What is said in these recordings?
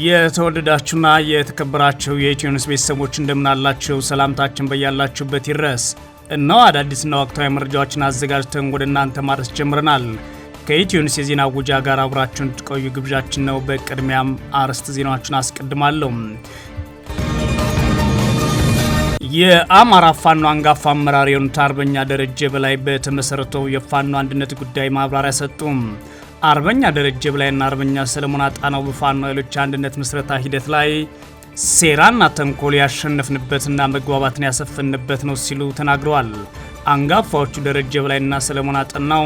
የተወደዳችሁና የተከበራችሁ የኢትዮኒውስ ቤተሰቦች እንደምናላችሁ ሰላምታችን በያላችሁበት ይድረስ። እነሆ አዳዲስና ወቅታዊ መረጃዎችን አዘጋጅተን ወደ እናንተ ማድረስ ጀምረናል። ከኢትዮኒውስ የዜና ውጃ ጋር አብራችሁን እንድትቆዩ ግብዣችን ነው። በቅድሚያም አርዕስተ ዜናዎችን አስቀድማለሁ። የአማራ ፋኖ አንጋፋ አመራር የሆኑት አርበኛ ደረጀ በላይ በተመሰረተው የፋኖ አንድነት ጉዳይ ማብራሪያ ሰጡ። አርበኛ ደረጀ በላይና አርበኛ ሰለሞን አጣናው በፋኖ ኃይሎች አንድነት ምስረታ ሂደት ላይ ሴራና ተንኮል ያሸነፍንበትና መግባባትን ያሰፈንበት ነው ሲሉ ተናግረዋል። አንጋፋዎቹ ደረጀ በላይና ሰለሞን አጣናው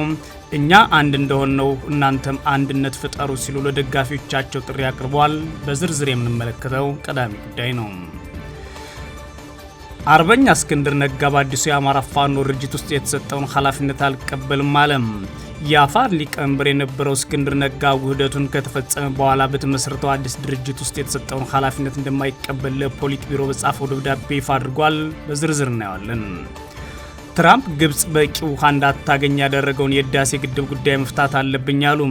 እኛ አንድ እንደሆነው እናንተም አንድነት ፍጠሩ ሲሉ ለደጋፊዎቻቸው ጥሪ አቅርበዋል። በዝርዝር የምንመለከተው ቀዳሚ ጉዳይ ነው። አርበኛ እስክንድር ነጋ በአዲሱ የአማራ ፋኖ ድርጅት ውስጥ የተሰጠውን ኃላፊነት አልቀበልም አለም። የአፋር ሊቀመንበር የነበረው እስክንድር ነጋ ውህደቱን ከተፈጸመ በኋላ በተመሰረተው አዲስ ድርጅት ውስጥ የተሰጠውን ኃላፊነት እንደማይቀበል ለፖሊት ቢሮ በጻፈው ደብዳቤ ይፋ አድርጓል። በዝርዝር እናየዋለን። ትራምፕ ግብጽ በቂ ውሃ እንዳታገኝ ያደረገውን የህዳሴ ግድብ ጉዳይ መፍታት አለብኝ አሉ።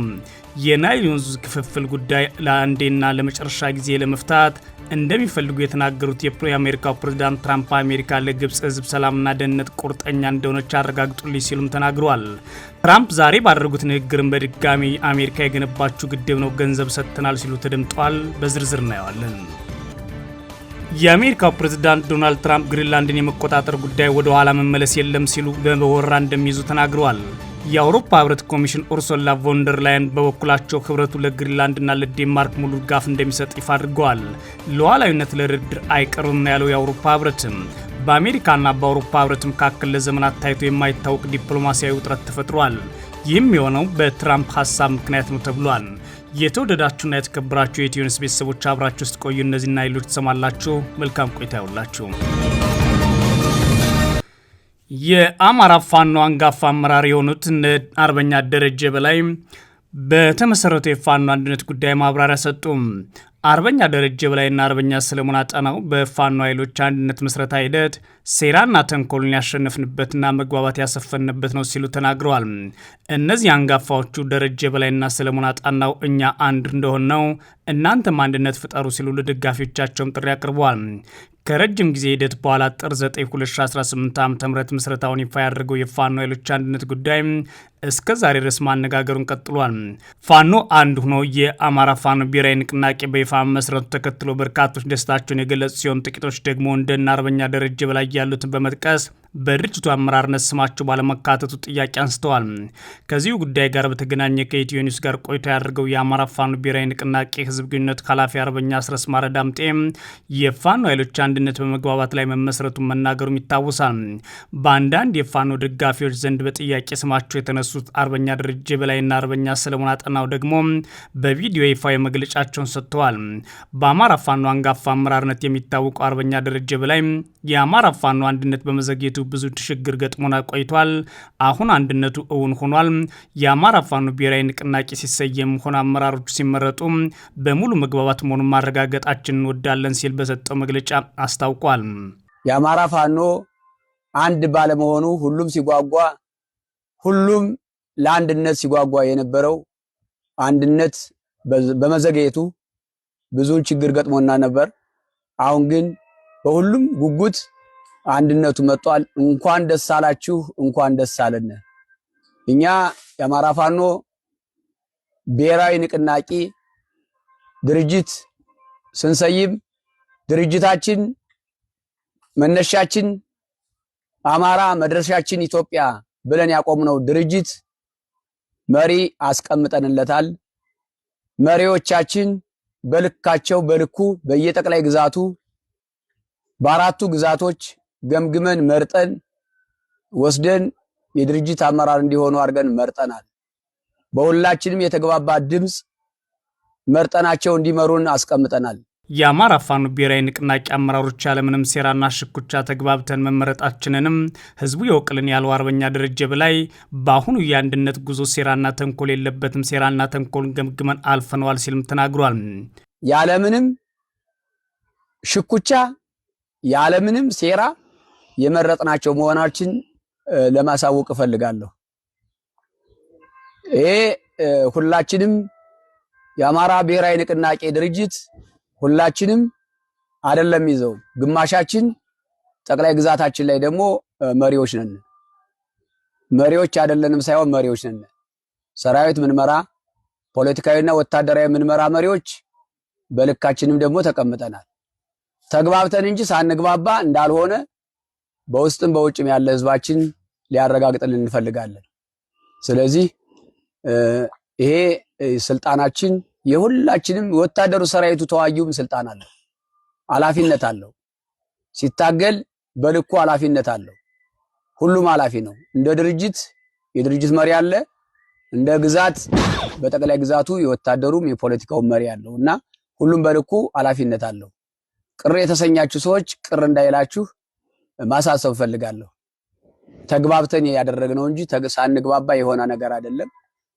የናይል ወንዝ ክፍፍል ጉዳይ ለአንዴና ለመጨረሻ ጊዜ ለመፍታት እንደሚፈልጉ የተናገሩት የአሜሪካው ፕሬዝዳንት ትራምፕ አሜሪካ ለግብጽ ህዝብ ሰላምና ደህንነት ቁርጠኛ እንደሆነች አረጋግጡልኝ ሲሉም ተናግረዋል። ትራምፕ ዛሬ ባደረጉት ንግግርም በድጋሚ አሜሪካ የገነባችው ግድብ ነው፣ ገንዘብ ሰጥተናል ሲሉ ተደምጠዋል። በዝርዝር እናየዋለን። የአሜሪካው ፕሬዝዳንት ዶናልድ ትራምፕ ግሪንላንድን የመቆጣጠር ጉዳይ ወደ ኋላ መመለስ የለም ሲሉ በወራ እንደሚይዙ ተናግረዋል። የአውሮፓ ህብረት ኮሚሽን ኡርሱላ ቮንደር ላይን በበኩላቸው ህብረቱ ለግሪንላንድና ለዴንማርክ ሙሉ ድጋፍ እንደሚሰጥ ይፋ አድርገዋል። ሉዓላዊነት ለድርድር አይቀርብም ያለው የአውሮፓ ህብረትም በአሜሪካና በአውሮፓ ህብረት መካከል ለዘመናት ታይቶ የማይታወቅ ዲፕሎማሲያዊ ውጥረት ተፈጥሯል። ይህም የሆነው በትራምፕ ሀሳብ ምክንያት ነው ተብሏል። የተወደዳችሁና የተከበራችሁ የኢትዮኒውስ ቤተሰቦች አብራችሁ ውስጥ ቆዩ። እነዚህና ሌሎች ትሰማላችሁ። መልካም ቆይታ ይሁንላችሁ። የአማራ ፋኖ አንጋፋ አመራር የሆኑት አርበኛ ደረጀ በላይ በተመሰረተው የፋኖ አንድነት ጉዳይ ማብራሪያ ሰጡ። አርበኛ ደረጀ በላይና አርበኛ ሰለሞን አጣናው በፋኖ ኃይሎች አንድነት ምስረታ ሂደት ሴራና ተንኮልን ያሸነፍንበትና መግባባት ያሰፈንበት ነው ሲሉ ተናግረዋል። እነዚህ አንጋፋዎቹ ደረጀ በላይና ሰለሞን አጣናው እኛ አንድ እንደሆነው እናንተም አንድነት ፍጠሩ ሲሉ ለደጋፊዎቻቸውም ጥሪ አቅርበዋል። ከረጅም ጊዜ ሂደት በኋላ ጥር 9 2018 ዓ.ም ምስረታውን ይፋ ያደረገው የፋኖ ኃይሎች አንድነት ጉዳይ እስከ ዛሬ ድረስ ማነጋገሩን ቀጥሏል። ፋኖ አንድ ሆኖ የአማራ ፋኖ ብሔራዊ ንቅናቄ በይፋ መስረቱ ተከትሎ በርካቶች ደስታቸውን የገለጹ ሲሆን፣ ጥቂቶች ደግሞ እንደና አርበኛ ደረጀ በላይ ያሉትን በመጥቀስ በድርጅቱ አመራርነት ስማቸው ባለመካተቱ ጥያቄ አንስተዋል። ከዚሁ ጉዳይ ጋር በተገናኘ ከኢትዮኒውስ ጋር ቆይታ ያደርገው የአማራ ፋኖ ብሔራዊ ንቅናቄ ህዝብ ግንኙነት ኃላፊ አርበኛ አስረስ ማረ ዳምጤ የፋኖ ኃይሎች አንድነት በመግባባት ላይ መመስረቱን መናገሩም ይታወሳል። በአንዳንድ የፋኖ ደጋፊዎች ዘንድ በጥያቄ ስማቸው የተነሱት አርበኛ ደረጀ በላይና አርበኛ ሰለሞን አጣናው ደግሞ በቪዲዮ ይፋዊ መግለጫቸውን ሰጥተዋል። በአማራ ፋኖ አንጋፋ አመራርነት የሚታወቀው አርበኛ ደረጀ በላይ የአማራ ፋኖ አንድነት በመዘግየቱ ብዙ ችግር ገጥሞና ቆይቷል። አሁን አንድነቱ እውን ሆኗል። የአማራ ፋኖ ብሔራዊ ንቅናቄ ሲሰየም ሆነ አመራሮቹ ሲመረጡ በሙሉ መግባባት መሆኑን ማረጋገጣችንን እንወዳለን ሲል በሰጠው መግለጫ አስታውቋል። የአማራ ፋኖ አንድ ባለመሆኑ ሁሉም ለአንድነት ሲጓጓ የነበረው አንድነት በመዘግየቱ ብዙ ችግር ገጥሞና ነበር። አሁን ግን በሁሉም ጉጉት አንድነቱ መጥቷል። እንኳን ደስ አላችሁ፣ እንኳን ደስ አለን። እኛ የአማራ ፋኖ ብሔራዊ ንቅናቄ ድርጅት ስንሰይም ድርጅታችን መነሻችን አማራ መድረሻችን ኢትዮጵያ ብለን ያቆምነው ድርጅት መሪ አስቀምጠንለታል። መሪዎቻችን በልካቸው በልኩ በየጠቅላይ ግዛቱ በአራቱ ግዛቶች ገምግመን መርጠን ወስደን የድርጅት አመራር እንዲሆኑ አድርገን መርጠናል። በሁላችንም የተግባባ ድምጽ መርጠናቸው እንዲመሩን አስቀምጠናል። የአማራ ፋኖ ብሔራዊ ንቅናቄ አመራሮች ያለምንም ሴራና ሽኩቻ ተግባብተን መመረጣችንንም ህዝቡ ይወቅልን ያለው አርበኛ ደረጀ በላይ በአሁኑ የአንድነት ጉዞ ሴራና ተንኮል የለበትም፣ ሴራና ተንኮልን ገምግመን አልፈነዋል ሲልም ተናግሯል። ያለምንም ሽኩቻ ያለምንም ሴራ የመረጥናቸው መሆናችን ለማሳወቅ እፈልጋለሁ። ይሄ ሁላችንም የአማራ ብሔራዊ ንቅናቄ ድርጅት ሁላችንም አይደለም ይዘው ግማሻችን ጠቅላይ ግዛታችን ላይ ደግሞ መሪዎች ነን። መሪዎች አይደለንም ሳይሆን መሪዎች ነን። ሰራዊት ምንመራ ፖለቲካዊና ወታደራዊ ምንመራ መሪዎች በልካችንም ደግሞ ተቀምጠናል። ተግባብተን እንጂ ሳንግባባ እንዳልሆነ በውስጥም በውጭም ያለ ህዝባችን ሊያረጋግጥልን እንፈልጋለን። ስለዚህ ይሄ ስልጣናችን የሁላችንም ወታደሩ፣ ሰራዊቱ፣ ተዋጊውም ስልጣን አለው፣ ኃላፊነት አለው። ሲታገል በልኩ ኃላፊነት አለው። ሁሉም ኃላፊ ነው። እንደ ድርጅት የድርጅት መሪ አለ፣ እንደ ግዛት በጠቅላይ ግዛቱ የወታደሩም የፖለቲካው መሪ አለው እና ሁሉም በልኩ ኃላፊነት አለው። ቅር የተሰኛችሁ ሰዎች ቅር እንዳይላችሁ ማሳሰብ ፈልጋለሁ። ተግባብተን ያደረግነው እንጂ ሳንግባባ የሆነ ነገር አይደለም።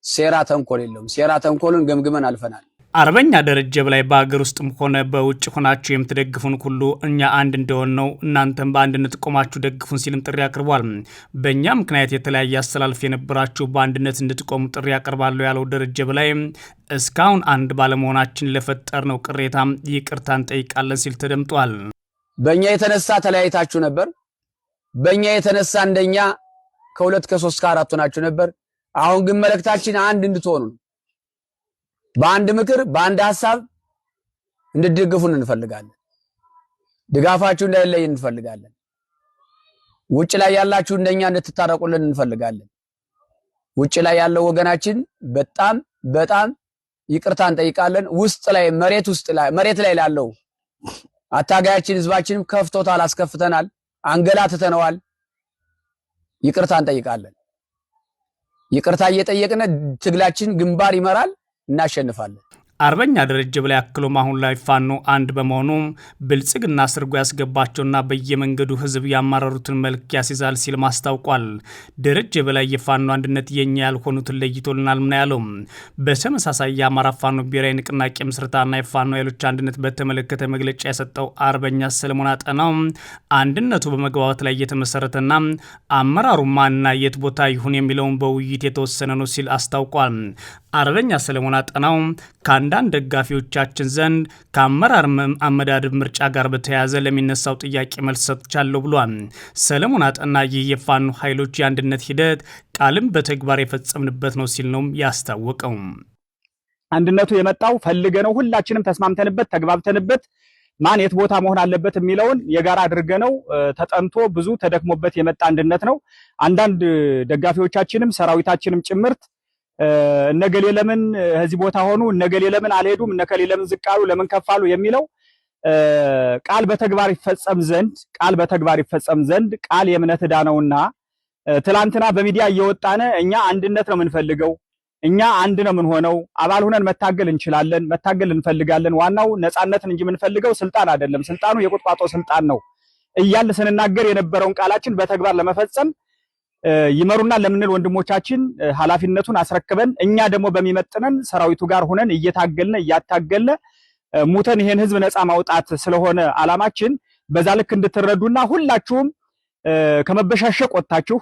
ሴራ ተንኮል የለውም። ሴራ ተንኮልን ገምግመን አልፈናል። አርበኛ ደረጀ በላይ በአገር ውስጥም ሆነ በውጭ ሆናችሁ የምትደግፉን ሁሉ እኛ አንድ እንደሆን ነው፣ እናንተም በአንድነት ቆማችሁ ደግፉን ሲልም ጥሪ አቅርቧል። በእኛ ምክንያት የተለያየ አስተላልፍ የነበራችሁ በአንድነት እንድትቆሙ ጥሪ አቅርባለሁ ያለው ደረጀ በላይ እስካሁን አንድ ባለመሆናችን ለፈጠርነው ቅሬታ ይቅርታ እንጠይቃለን ሲል ተደምጧል። በእኛ የተነሳ ተለያይታችሁ ነበር። በእኛ የተነሳ እንደኛ ከ2 ከ3 ከ4 ሆናችሁ ነበር። አሁን ግን መልእክታችን አንድ እንድትሆኑ ነው። በአንድ ምክር በአንድ ሐሳብ እንድትደግፉን እንፈልጋለን። ድጋፋችሁ እንዳይለይ እንፈልጋለን። ውጭ ላይ ያላችሁ እንደኛ እንድትታረቁልን እንፈልጋለን። ውጭ ላይ ያለው ወገናችን በጣም ይቅርታ እንጠይቃለን። ውስጥ ላይ መሬት ላይ ላለው አታጋያችን ህዝባችንም ከፍቶታል፣ አስከፍተናል፣ አንገላትተነዋል። ይቅርታ እንጠይቃለን። ይቅርታ እየጠየቅን ትግላችን ግንባር ይመራል፣ እናሸንፋለን። አርበኛ ደረጀ በላይ አክሎም አሁን ላይ ፋኖ አንድ በመሆኑ ብልጽግና ስርጎ ያስገባቸውና በየመንገዱ ህዝብ ያማረሩትን መልክ ያስይዛል ሲል ማስታውቋል። ደረጀ በላይ የፋኖ አንድነት የኛ ያልሆኑትን ለይቶልናል ምን ያለው። በተመሳሳይ የአማራ ፋኖ ብሔራዊ ንቅናቄ ምስረታና የፋኖ ኃይሎች አንድነት በተመለከተ መግለጫ የሰጠው አርበኛ ሰለሞን አጠናው አንድነቱ በመግባባት ላይ የተመሰረተና አመራሩ ማንና የት ቦታ ይሁን የሚለውን በውይይት የተወሰነ ነው ሲል አስታውቋል። አርበኛ ሰለሞን አጠናው ከአንዳንድ ደጋፊዎቻችን ዘንድ ከአመራር አመዳደብ ምርጫ ጋር በተያያዘ ለሚነሳው ጥያቄ መልስ ሰጥቻለሁ ብሏል። ሰለሞን አጠና ይህ የፋኖ ኃይሎች የአንድነት ሂደት ቃልም በተግባር የፈጸምንበት ነው ሲል ነው ያስታወቀው። አንድነቱ የመጣው ፈልገነው ሁላችንም ተስማምተንበት ተግባብተንበት ማን የት ቦታ መሆን አለበት የሚለውን የጋራ አድርገነው ተጠንቶ ብዙ ተደክሞበት የመጣ አንድነት ነው። አንዳንድ ደጋፊዎቻችንም ሰራዊታችንም ጭምርት እነገሌ ለምን እዚህ ቦታ ሆኑ፣ እነገሌ ለምን አልሄዱም፣ እነከሌ ለምን ዝቅ አሉ፣ ለምን ከፍ አሉ የሚለው ቃል በተግባር ይፈጸም ዘንድ ቃል የእምነት ዕዳ ነውና ትላንትና በሚዲያ እየወጣነ እኛ አንድነት ነው የምንፈልገው፣ እኛ አንድ ነው የምንሆነው፣ አባል ሆነን መታገል እንችላለን፣ መታገል እንፈልጋለን፣ ዋናው ነፃነትን እንጂ የምንፈልገው ስልጣን አይደለም፣ ስልጣኑ የቁጥቋጦ ስልጣን ነው እያልን ስንናገር የነበረውን ቃላችን በተግባር ለመፈጸም ይመሩና ለምንል ወንድሞቻችን ኃላፊነቱን አስረክበን እኛ ደግሞ በሚመጥነን ሰራዊቱ ጋር ሆነን እያታገልነ ሙተን ይሄን ህዝብ ነፃ ማውጣት ስለሆነ አላማችን በዛ ልክ እንድትረዱና ሁላችሁም ከመበሻሸቅ ወጣችሁ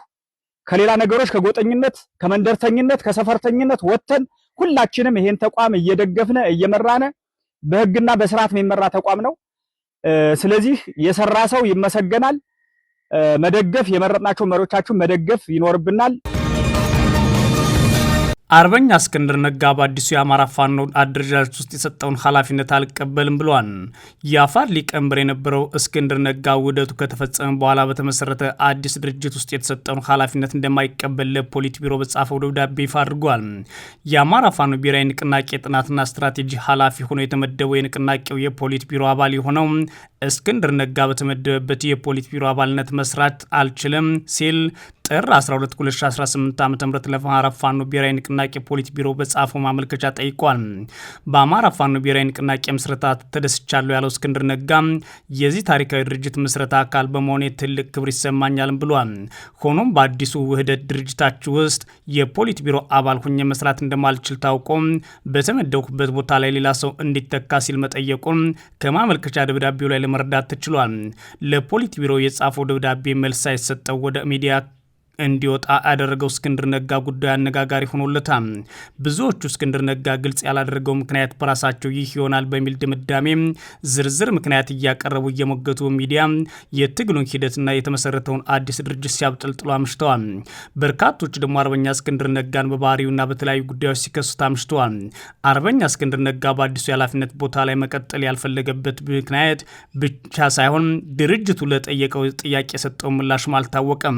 ከሌላ ነገሮች ከጎጠኝነት፣ ከመንደርተኝነት፣ ከሰፈርተኝነት ወጥተን ሁላችንም ይሄን ተቋም እየደገፍነ እየመራነ በህግና በስርዓት የሚመራ ተቋም ነው። ስለዚህ የሰራ ሰው ይመሰገናል። መደገፍ የመረጥናቸው መሪዎቻችሁን መደገፍ ይኖርብናል። አርበኛ እስክንድር ነጋ በአዲሱ የአማራ ፋኖ አደረጃጀት ውስጥ የሰጠውን ኃላፊነት አልቀበልም ብሏል። የአፋር ሊቀመንበር የነበረው እስክንድር ነጋ ውህደቱ ከተፈጸመ በኋላ በተመሰረተ አዲስ ድርጅት ውስጥ የተሰጠውን ኃላፊነት እንደማይቀበል ለፖሊት ቢሮ በጻፈው ደብዳቤ ይፋ አድርጓል። የአማራ ፋኖ ብሔራዊ ንቅናቄ ጥናትና ስትራቴጂ ኃላፊ ሆኖ የተመደበው የንቅናቄው የፖሊት ቢሮ አባል የሆነው እስክንድር ነጋ በተመደበበት የፖሊት ቢሮ አባልነት መስራት አልችልም ሲል ጥር 12 2018 ዓ.ም ለአማራ ፋኖ ብሔራዊ ንቅናቄ ፖሊት ቢሮ በጻፈው ማመልከቻ ጠይቋል። በአማራ ፋኖ ብሔራዊ ንቅናቄ ምስረታ ተደስቻለሁ ያለው እስክንድር ነጋ የዚህ ታሪካዊ ድርጅት ምስረታ አካል በመሆኔ ትልቅ ክብር ይሰማኛል ብሏል። ሆኖም በአዲሱ ውህደት ድርጅታችሁ ውስጥ የፖሊት ቢሮ አባል ሁኜ መስራት እንደማልችል ታውቆ በተመደብኩበት ቦታ ላይ ሌላ ሰው እንዲተካ ሲል መጠየቁን ከማመልከቻ ደብዳቤው ላይ ለመረዳት ተችሏል። ለፖሊት ቢሮ የጻፈው ደብዳቤ መልስ ሳይሰጠው ወደ ሚዲያ እንዲወጣ ያደረገው እስክንድር ነጋ ጉዳይ አነጋጋሪ ሆኖለታል። ብዙዎቹ እስክንድር ነጋ ግልጽ ያላደረገው ምክንያት በራሳቸው ይህ ይሆናል በሚል ድምዳሜ ዝርዝር ምክንያት እያቀረቡ እየሞገቱ ሚዲያ የትግሉን ሂደትና የተመሰረተውን አዲስ ድርጅት ሲያብጠልጥሉ አምሽተዋል። በርካቶች ደግሞ አርበኛ እስክንድር ነጋን በባህሪውና በተለያዩ ጉዳዮች ሲከሱት አምሽተዋል። አርበኛ እስክንድር ነጋ በአዲሱ የኃላፊነት ቦታ ላይ መቀጠል ያልፈለገበት ምክንያት ብቻ ሳይሆን ድርጅቱ ለጠየቀው ጥያቄ የሰጠው ምላሽም አልታወቀም።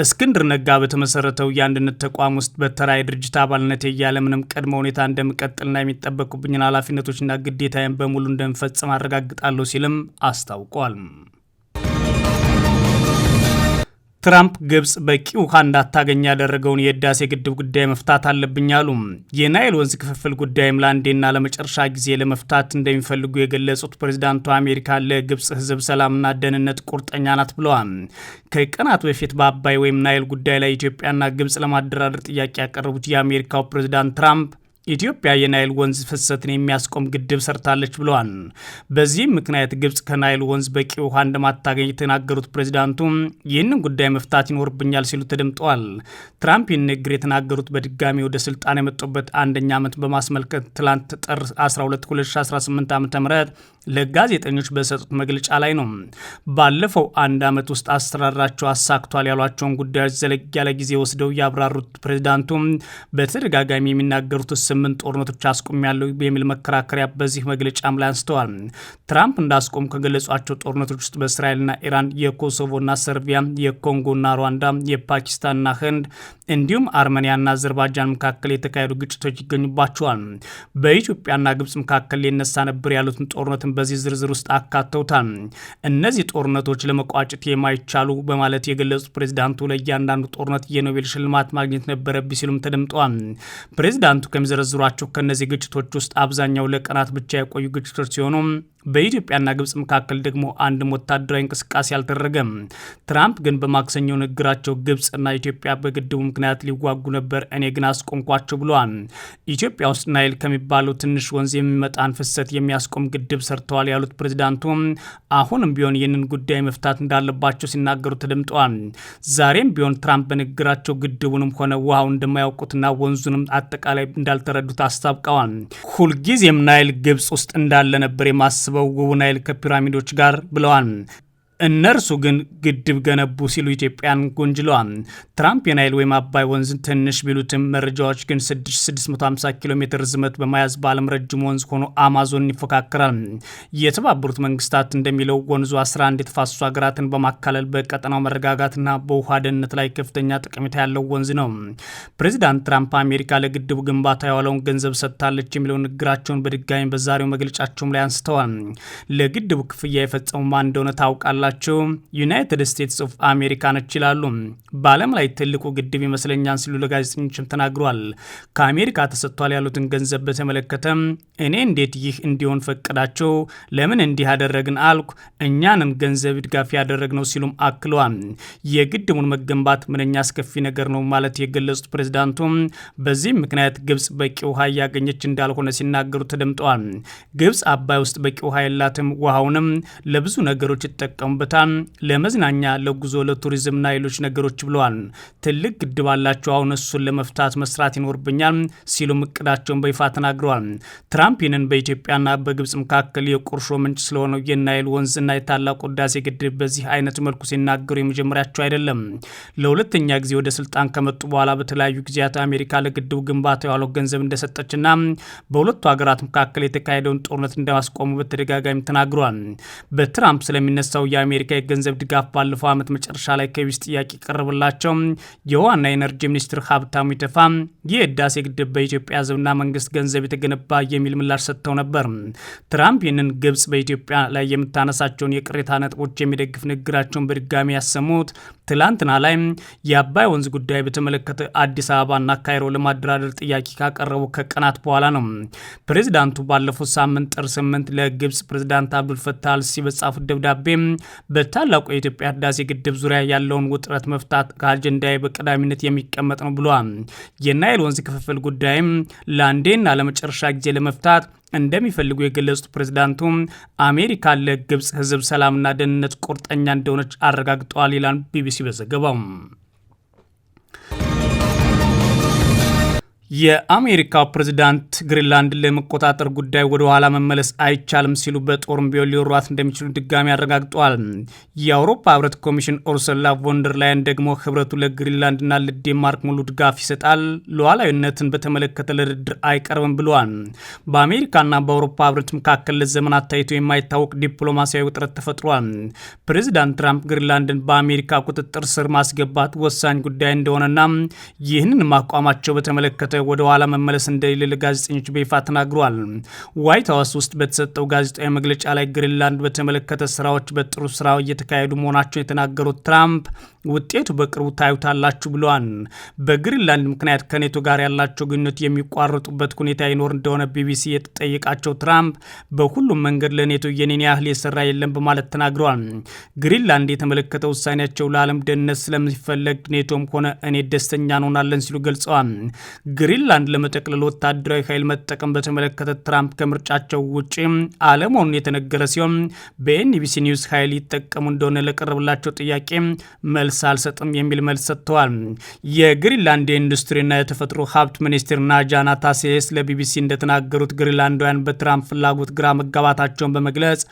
እስክንድር ነጋ በተመሰረተው የአንድነት ተቋም ውስጥ በተራ የድርጅት አባልነት ያለምንም ቅድመ ሁኔታ እንደምቀጥልና የሚጠበቁብኝን ኃላፊነቶችና ግዴታዬን በሙሉ እንደምፈጽም አረጋግጣለሁ ሲልም አስታውቋል። ትራምፕ ግብጽ በቂ ውሃ እንዳታገኝ ያደረገውን የህዳሴ ግድብ ጉዳይ መፍታት አለብኝ አሉ። የናይል ወንዝ ክፍፍል ጉዳይም ለአንዴና ለመጨረሻ ጊዜ ለመፍታት እንደሚፈልጉ የገለጹት ፕሬዚዳንቱ አሜሪካ ለግብጽ ህዝብ ሰላምና ደህንነት ቁርጠኛ ናት ብለዋል። ከቀናት በፊት በአባይ ወይም ናይል ጉዳይ ላይ ኢትዮጵያና ግብጽ ለማደራደር ጥያቄ ያቀረቡት የአሜሪካው ፕሬዚዳንት ትራምፕ ኢትዮጵያ የናይል ወንዝ ፍሰትን የሚያስቆም ግድብ ሰርታለች ብለዋል። በዚህም ምክንያት ግብጽ ከናይል ወንዝ በቂ ውሃ እንደማታገኝ የተናገሩት ፕሬዚዳንቱ ይህንን ጉዳይ መፍታት ይኖርብኛል ሲሉ ተደምጠዋል። ትራምፕ ይህን ንግግር የተናገሩት በድጋሚ ወደ ስልጣን የመጡበት አንደኛ ዓመት በማስመልከት ትላንት ጥር 12 2018 ዓ.ም ለጋዜጠኞች በሰጡት መግለጫ ላይ ነው። ባለፈው አንድ ዓመት ውስጥ አስተዳደራቸው አሳክቷል ያሏቸውን ጉዳዮች ዘለግ ያለ ጊዜ ወስደው ያብራሩት ፕሬዚዳንቱ በተደጋጋሚ የሚናገሩት 8 ጦርነቶች አስቆሚያለሁ የሚል መከራከሪያ በዚህ መግለጫም ላይ አንስተዋል። ትራምፕ እንዳስቆሙ ከገለጿቸው ጦርነቶች ውስጥ በእስራኤልና ኢራን፣ የኮሶቮና ሰርቢያ፣ የኮንጎና ሩዋንዳ፣ የፓኪስታንና ህንድ እንዲሁም አርሜኒያና አዘርባይጃን መካከል የተካሄዱ ግጭቶች ይገኙባቸዋል። በኢትዮጵያና ግብጽ መካከል ሊነሳ ነበር ያሉትን ጦርነትን በዚህ ዝርዝር ውስጥ አካተውታል። እነዚህ ጦርነቶች ለመቋጨት የማይቻሉ በማለት የገለጹት ፕሬዚዳንቱ ለእያንዳንዱ ጦርነት የኖቤል ሽልማት ማግኘት ነበረብኝ ሲሉም ተደምጠዋል። ፕሬዚዳንቱ ከሚዘረዝሯቸው ከነዚህ ግጭቶች ውስጥ አብዛኛው ለቀናት ብቻ የቆዩ ግጭቶች ሲሆኑ በኢትዮጵያና ግብጽ መካከል ደግሞ አንድም ወታደራዊ እንቅስቃሴ አልተደረገም። ትራምፕ ግን በማክሰኞው ንግግራቸው ግብጽና ኢትዮጵያ በግድቡ ምክንያት ሊዋጉ ነበር፣ እኔ ግን አስቆምኳቸው ብለዋል። ኢትዮጵያ ውስጥ ናይል ከሚባለው ትንሽ ወንዝ የሚመጣን ፍሰት የሚያስቆም ግድብ ሰርተዋል ያሉት ፕሬዚዳንቱ አሁንም ቢሆን ይህንን ጉዳይ መፍታት እንዳለባቸው ሲናገሩ ተደምጠዋል። ዛሬም ቢሆን ትራምፕ በንግግራቸው ግድቡንም ሆነ ውሃው እንደማያውቁትና ወንዙንም አጠቃላይ እንዳልተረዱት አስታውቀዋል። ሁልጊዜም ናይል ግብጽ ውስጥ እንዳለ ነበር የማስበው ውቡ ናይል ከፒራሚዶች ጋር ብለዋል። እነርሱ ግን ግድብ ገነቡ ሲሉ ኢትዮጵያን ጎንጅለዋል። ትራምፕ የናይል ወይም አባይ ወንዝን ትንሽ ቢሉትም መረጃዎች ግን 650 ኪሎ ሜትር ርዝመት በመያዝ በዓለም ረጅም ወንዝ ሆኖ አማዞን ይፎካከራል። የተባበሩት መንግስታት እንደሚለው ወንዙ 11 የተፋሰሱ ሀገራትን በማካለል በቀጠናው መረጋጋትና በውሃ ደህንነት ላይ ከፍተኛ ጠቀሜታ ያለው ወንዝ ነው። ፕሬዚዳንት ትራምፕ አሜሪካ ለግድቡ ግንባታ የዋለውን ገንዘብ ሰጥታለች የሚለው ንግግራቸውን በድጋሚ በዛሬው መግለጫቸውም ላይ አንስተዋል። ለግድቡ ክፍያ የፈጸሙ ማን እንደሆነ ታውቃላችሁ? ዩናይትድ ስቴትስ ኦፍ አሜሪካ ነች ይላሉ። በዓለም ላይ ትልቁ ግድብ ይመስለኛል ሲሉ ለጋዜጠኞችም ተናግረዋል። ከአሜሪካ ተሰጥቷል ያሉትን ገንዘብ በተመለከተ እኔ እንዴት ይህ እንዲሆን ፈቀዳቸው? ለምን እንዲህ ያደረግን አልኩ? እኛንን ገንዘብ ድጋፍ ያደረግነው ሲሉም አክለዋል። የግድቡን መገንባት ምንኛ አስከፊ ነገር ነው ማለት የገለጹት ፕሬዚዳንቱ በዚህም ምክንያት ግብጽ በቂ ውሃ እያገኘች እንዳልሆነ ሲናገሩ ተደምጠዋል። ግብጽ አባይ ውስጥ በቂ ውሃ የላትም። ውሃውንም ለብዙ ነገሮች ይጠቀሙ ለመዝናኛ፣ ለጉዞ፣ ለቱሪዝምና ሌሎች ነገሮች ብለዋል። ትልቅ ግድብ አላቸው። አሁን እሱን ለመፍታት መስራት ይኖርብኛል ሲሉም እቅዳቸውን በይፋ ተናግረዋል። ትራምፕ ይህንን በኢትዮጵያና በግብጽ መካከል የቁርሾ ምንጭ ስለሆነው የናይል ወንዝና የታላቁ ህዳሴ ግድብ በዚህ አይነት መልኩ ሲናገሩ የመጀመሪያቸው አይደለም። ለሁለተኛ ጊዜ ወደ ስልጣን ከመጡ በኋላ በተለያዩ ጊዜያት አሜሪካ ለግድቡ ግንባታ የዋለው ገንዘብ እንደሰጠችና በሁለቱ ሀገራት መካከል የተካሄደውን ጦርነት እንደማስቆሙ በተደጋጋሚ ተናግረዋል። በትራምፕ ስለሚነሳው የአሜሪካ የገንዘብ ድጋፍ ባለፈው ዓመት መጨረሻ ላይ ከቢስ ጥያቄ ቀረበላቸው። የውሃና ኢነርጂ ሚኒስትር ሀብታሙ ኢተፋ የህዳሴ ግድብ በኢትዮጵያ ህዝብና መንግስት ገንዘብ የተገነባ የሚል ምላሽ ሰጥተው ነበር። ትራምፕ ይህንን ግብጽ በኢትዮጵያ ላይ የምታነሳቸውን የቅሬታ ነጥቦች የሚደግፍ ንግግራቸውን በድጋሚ ያሰሙት ትላንትና ላይ የአባይ ወንዝ ጉዳይ በተመለከተ አዲስ አበባና ካይሮ ለማደራደር ጥያቄ ካቀረቡ ከቀናት በኋላ ነው። ፕሬዚዳንቱ ባለፉት ሳምንት ጥር 8 ለግብጽ ፕሬዚዳንት አብዱልፈታህ አልሲሲ በጻፉት ደብዳቤ በታላቁ የኢትዮጵያ ህዳሴ ግድብ ዙሪያ ያለውን ውጥረት መፍታት ከአጀንዳዬ በቀዳሚነት የሚቀመጥ ነው ብለዋል። የናይል ወንዝ ክፍፍል ጉዳይም ለአንዴና ለመጨረሻ ጊዜ ለመፍታት እንደሚፈልጉ የገለጹት ፕሬዚዳንቱ አሜሪካ ለግብጽ ህዝብ ሰላምና ደህንነት ቁርጠኛ እንደሆነች አረጋግጠዋል ይላል ቢቢሲ በዘገባው። የአሜሪካው ፕሬዝዳንት ግሪንላንድ ለመቆጣጠር ጉዳይ ወደ ኋላ መመለስ አይቻልም ሲሉ በጦርም ቢሆን ሊወሯት እንደሚችሉ ድጋሚ አረጋግጠዋል። የአውሮፓ ህብረት ኮሚሽን ኡርሱላ ቮንደር ላየን ደግሞ ህብረቱ ለግሪንላንድና ለዴንማርክ ሙሉ ድጋፍ ይሰጣል፣ ሉዓላዊነትን በተመለከተ ለድርድር አይቀርብም ብለዋል። በአሜሪካና በአውሮፓ ህብረት መካከል ለዘመናት ታይቶ የማይታወቅ ዲፕሎማሲያዊ ውጥረት ተፈጥሯል። ፕሬዝዳንት ትራምፕ ግሪንላንድን በአሜሪካ ቁጥጥር ስር ማስገባት ወሳኝ ጉዳይ እንደሆነና ይህንን ማቋማቸው በተመለከተ ወደ ኋላ መመለስ እንደሌለ ጋዜጠኞች በይፋ ተናግረዋል። ዋይት ሀውስ ውስጥ በተሰጠው ጋዜጣዊ መግለጫ ላይ ግሪንላንድ በተመለከተ ስራዎች በጥሩ ስራ እየተካሄዱ መሆናቸውን የተናገሩት ትራምፕ ውጤቱ በቅርቡ ታዩታላችሁ ብለዋል። በግሪንላንድ ምክንያት ከኔቶ ጋር ያላቸው ግንኙነት የሚቋረጡበት ሁኔታ ይኖር እንደሆነ ቢቢሲ የተጠየቃቸው ትራምፕ በሁሉም መንገድ ለኔቶ የኔን ያህል የሰራ የለም በማለት ተናግረዋል። ግሪንላንድ የተመለከተ ውሳኔያቸው ለዓለም ደህንነት ስለሚፈለግ ኔቶም ሆነ እኔ ደስተኛ እንሆናለን ሲሉ ገልጸዋል። ግሪንላንድ ለመጠቅለል ወታደራዊ ኃይል መጠቀም በተመለከተ ትራምፕ ከምርጫቸው ውጪ አለመሆኑን የተነገረ ሲሆን በኤንቢሲ ኒውስ ኃይል ይጠቀሙ እንደሆነ ለቀረበላቸው ጥያቄ መልስ አልሰጥም የሚል መልስ ሰጥተዋል። የግሪንላንድ የኢንዱስትሪና የተፈጥሮ ሀብት ሚኒስትር ናጃና ታሴስ ለቢቢሲ እንደተናገሩት ግሪንላንዳውያን በትራምፕ ፍላጎት ግራ መጋባታቸውን በመግለጽ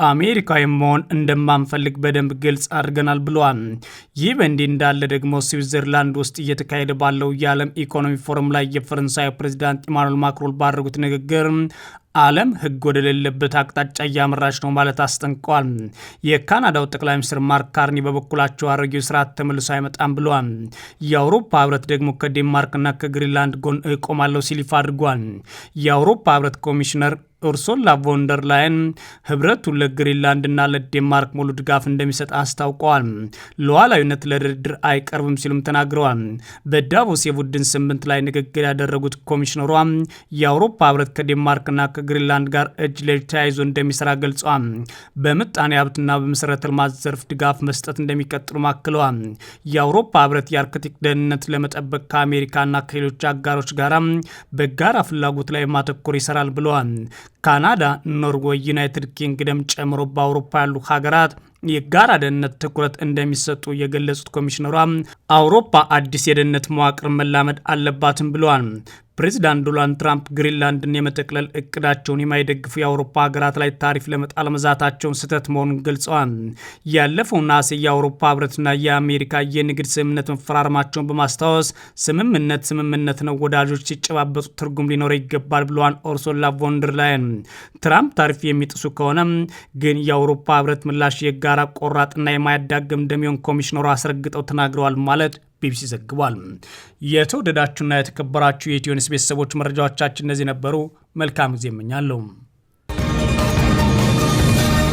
አሜሪካዊ መሆን እንደማንፈልግ በደንብ ግልጽ አድርገናል ብለዋል። ይህ በእንዲህ እንዳለ ደግሞ ስዊዘርላንድ ውስጥ እየተካሄደ ባለው የዓለም ኢኮኖሚ ፎረም ላይ የፈረንሳይ ፕሬዚዳንት ኢማኑኤል ማክሮን ባደረጉት ንግግር ዓለም ሕግ ወደሌለበት አቅጣጫ እያመራች ነው ማለት አስጠንቀዋል። የካናዳው ጠቅላይ ሚኒስትር ማርክ ካርኒ በበኩላቸው አሮጌው ስርዓት ተመልሶ አይመጣም ብለዋል። የአውሮፓ ህብረት ደግሞ ከዴንማርክና ከግሪንላንድ ጎን እቆማለሁ ሲል ይፋ አድርጓል። የአውሮፓ ህብረት ኮሚሽነር ኡርሱላ ቮንደር ላየን ህብረቱን ለግሪንላንድና ለዴንማርክ ሙሉ ድጋፍ እንደሚሰጥ አስታውቀዋል። ሉዓላዊነት ለድርድር አይቀርብም ሲሉም ተናግረዋል። በዳቮስ የቡድን 8 ላይ ንግግር ያደረጉት ኮሚሽነሯ የአውሮፓ ህብረት ከዴንማርክና ከግሪንላንድ ጋር እጅ ለእጅ ተያይዞ እንደሚሰራ ገልጸዋል። በምጣኔ ሀብትና በመሰረተ ልማት ዘርፍ ድጋፍ መስጠት እንደሚቀጥሉ አክለዋል። የአውሮፓ ህብረት የአርክቲክ ደህንነት ለመጠበቅ ከአሜሪካና ከሌሎች አጋሮች ጋር በጋራ ፍላጎት ላይ ማተኮር ይሰራል ብለዋል። ካናዳ፣ ኖርዌይ፣ ዩናይትድ ኪንግደም ጨምሮ በአውሮፓ ያሉ ሀገራት የጋራ ደህንነት ትኩረት እንደሚሰጡ የገለጹት ኮሚሽነሯ አውሮፓ አዲስ የደህንነት መዋቅር መላመድ አለባትም ብለዋል። ፕሬዚዳንት ዶናልድ ትራምፕ ግሪንላንድን የመጠቅለል እቅዳቸውን የማይደግፉ የአውሮፓ ሀገራት ላይ ታሪፍ ለመጣል መዛታቸውን ስህተት መሆኑን ገልጸዋል። ያለፈው ነሐሴ የአውሮፓ ህብረትና የአሜሪካ የንግድ ስምምነት መፈራረማቸውን በማስታወስ ስምምነት ነው፣ ወዳጆች ሲጨባበጡ ትርጉም ሊኖረው ይገባል ብለዋል ኡርሱላ ቮንደር ላየን። ትራምፕ ታሪፍ የሚጥሱ ከሆነ ግን የአውሮፓ ህብረት ምላሽ የጋራ ቆራጥና የማያዳግም እንደሚሆን ኮሚሽነሩ አስረግጠው ተናግረዋል ማለት ቢቢሲ ዘግቧል። የተወደዳችሁና የተከበራችሁ የኢትዮ ኒውስ ቤተሰቦች መረጃዎቻችን እነዚህ ነበሩ። መልካም ጊዜ እመኛለሁ።